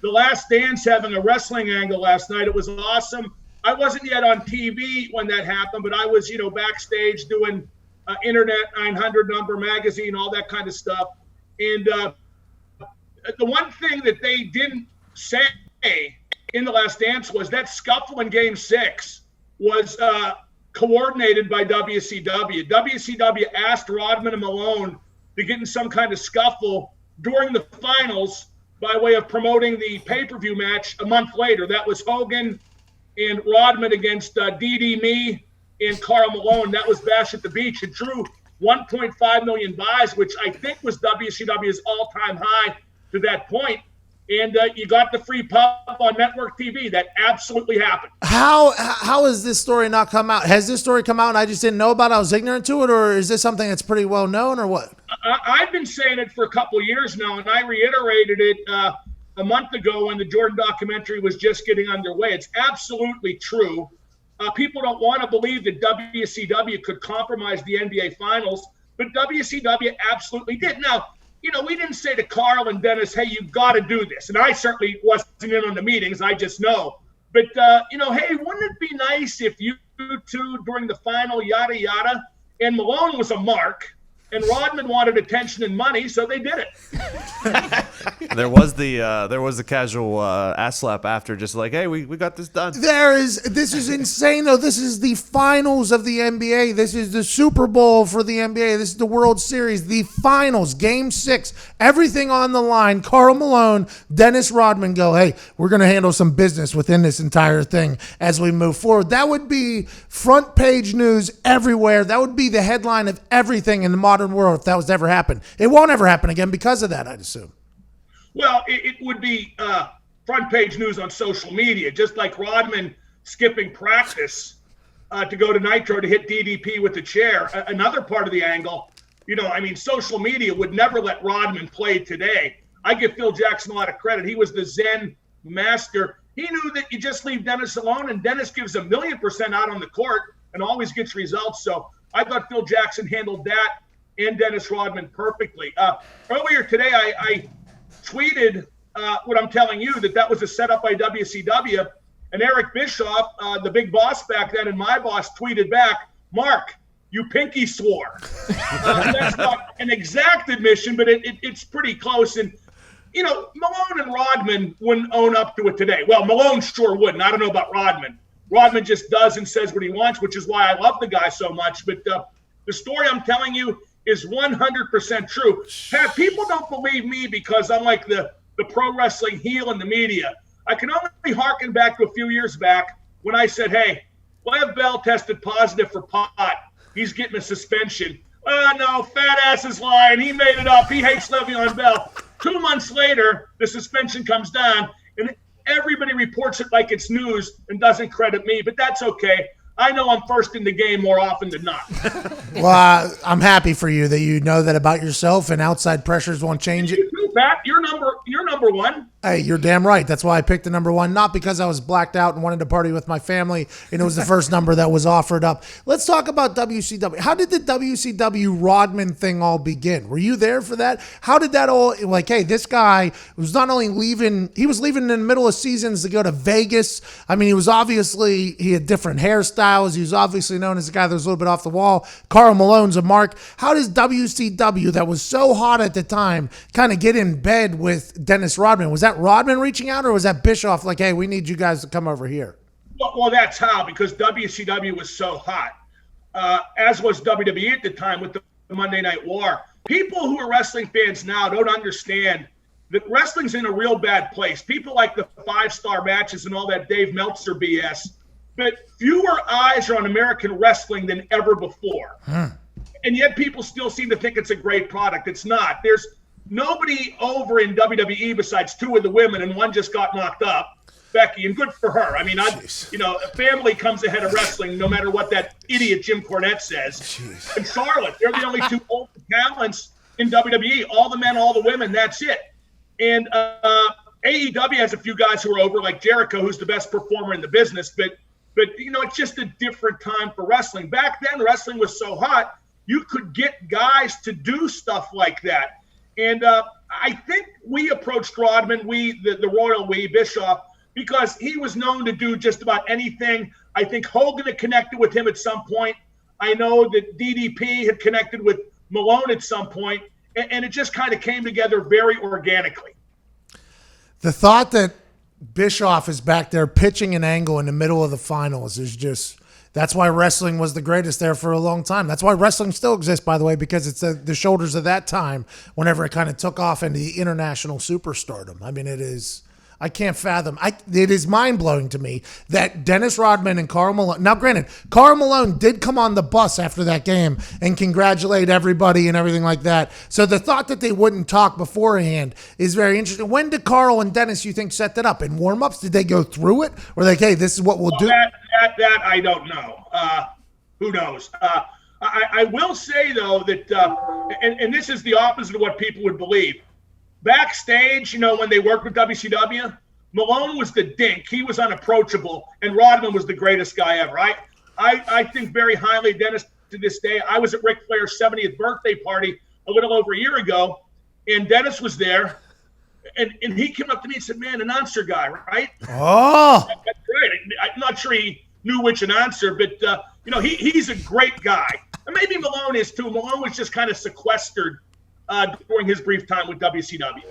The Last Dance having a wrestling angle last night. It was awesome. I wasn't yet on TV when that happened, but I was, backstage doing Internet 900 number magazine, all that kind of stuff. And the one thing that they didn't say in The Last Dance was that scuffle in Game 6 was coordinated by WCW. WCW asked Rodman and Malone to get in some kind of scuffle during the finals by way of promoting the pay-per-view match a month later. That was Hogan and Rodman against DD Me and Karl Malone. That was Bash at the Beach. It drew 1.5 million buys, which I think was WCW's all-time high to that point. And you got the free pub on network TV. That absolutely happened. How has this story not come out? Has this story come out and I just didn't know about it? I was ignorant to it, or is this something that's pretty well known, or what? I've been saying it for a couple of years now, and I reiterated it a month ago when the Jordan documentary was just getting underway. It's absolutely true. People don't want to believe that WCW could compromise the NBA Finals, but WCW absolutely did. Now, we didn't say to Carl and Dennis, hey, you've got to do this. And I certainly wasn't in on the meetings. I just know. But, hey, wouldn't it be nice if you two during the final, yada, yada? And Malone was a mark, and Rodman wanted attention and money, so they did it. There was the casual ass slap after, just like, hey, we got this done. This is insane though. This is the finals of the NBA. This is the Super Bowl for the NBA. This is the World Series, the finals, Game 6, everything on the line. Karl Malone, Dennis Rodman go, hey, we're going to handle some business within this entire thing as we move forward. That would be front page news everywhere. That would be the headline of everything in the modern world if that was to ever happen. It won't ever happen again because of that, I'd assume. Well, it would be front page news on social media, just like Rodman skipping practice to go to Nitro to hit DDP with the chair. Another part of the angle, social media would never let Rodman play today. I give Phil Jackson a lot of credit. He was the Zen master. He knew that you just leave Dennis alone, and Dennis gives 1,000,000% out on the court and always gets results. So I thought Phil Jackson handled that and Dennis Rodman perfectly. Earlier today, I tweeted what I'm telling you, that was a setup by WCW, and Eric Bischoff, the big boss back then, and my boss tweeted back, Mark, you pinky swore. That's not an exact admission, but it's pretty close. And, Malone and Rodman wouldn't own up to it today. Well, Malone sure wouldn't. I don't know about Rodman. Rodman just does and says what he wants, which is why I love the guy so much. But the story I'm telling you is 100% true. Pat, people don't believe me because I'm like the pro wrestling heel in the media. I can only harken back to a few years back when I said, hey, Lev Bell tested positive for pot. He's getting a suspension. Oh, no, fat ass is lying. He made it up. He hates Le'Veon Bell. 2 months later, the suspension comes down, and everybody reports it like it's news and doesn't credit me, but that's okay. I know I'm first in the game more often than not. Well, I'm happy for you that you know that about yourself, and outside pressures won't change it. You too, Pat. You're number one. Hey, you're damn right. That's why I picked the number one, not because I was blacked out and wanted to party with my family, and it was the first number that was offered up. Let's talk about WCW. How did the WCW Rodman thing all begin? Were you there for that? How did that all, hey, this guy was not only leaving, he was leaving in the middle of seasons to go to Vegas. I mean, he had different hairstyles. He was obviously known as a guy that was a little bit off the wall. Karl Malone's a mark. How does WCW, that was so hot at the time, kind of get in bed with Dennis Rodman? Was that Rodman reaching out, or was that Bischoff like, hey, we need you guys to come over here? Well, that's how, because WCW was so hot, as was WWE at the time with the Monday Night War. People who are wrestling fans now don't understand that wrestling's in a real bad place. People like the 5-star matches and all that Dave Meltzer BS, but fewer eyes are on American wrestling than ever before. And yet people still seem to think it's a great product. It's not. There's nobody over in WWE besides 2 of the women, and one just got knocked up, Becky, and good for her. I mean, family comes ahead of wrestling no matter what that idiot Jim Cornette says. Jeez. And Charlotte, they're the only 2 old talents in WWE. All the men, all the women, that's it. And AEW has a few guys who are over, like Jericho, who's the best performer in the business, but it's just a different time for wrestling. Back then, wrestling was so hot, you could get guys to do stuff like that. And I think we approached Rodman, the royal Bischoff, because he was known to do just about anything. I think Hogan had connected with him at some point. I know that DDP had connected with Malone at some point, and it just kind of came together very organically. The thought that Bischoff is back there pitching an angle in the middle of the finals is just, that's why wrestling was the greatest there for a long time. That's why wrestling still exists, by the way, because it's the shoulders of that time whenever it kind of took off into the international superstardom. I mean, it is, I can't fathom. It is mind-blowing to me that Dennis Rodman and Karl Malone, now granted, Karl Malone did come on the bus after that game and congratulate everybody and everything like that. So the thought that they wouldn't talk beforehand is very interesting. When did Karl and Dennis, you think, set that up? In warm-ups? Did they go through it? Or like, hey, this is what we'll do? That I don't know. Who knows? I will say, though, that, and this is the opposite of what people would believe. Backstage, when they worked with WCW, Malone was the dink. He was unapproachable, and Rodman was the greatest guy ever. I think very highly of Dennis to this day. I was at Ric Flair's 70th birthday party a little over a year ago, and Dennis was there, and he came up to me and said, "Man, announcer guy, right?" Oh, that's great. I'm not sure he knew which announcer, but he's a great guy. And maybe Malone is too. Malone was just kind of sequestered during his brief time with WCW.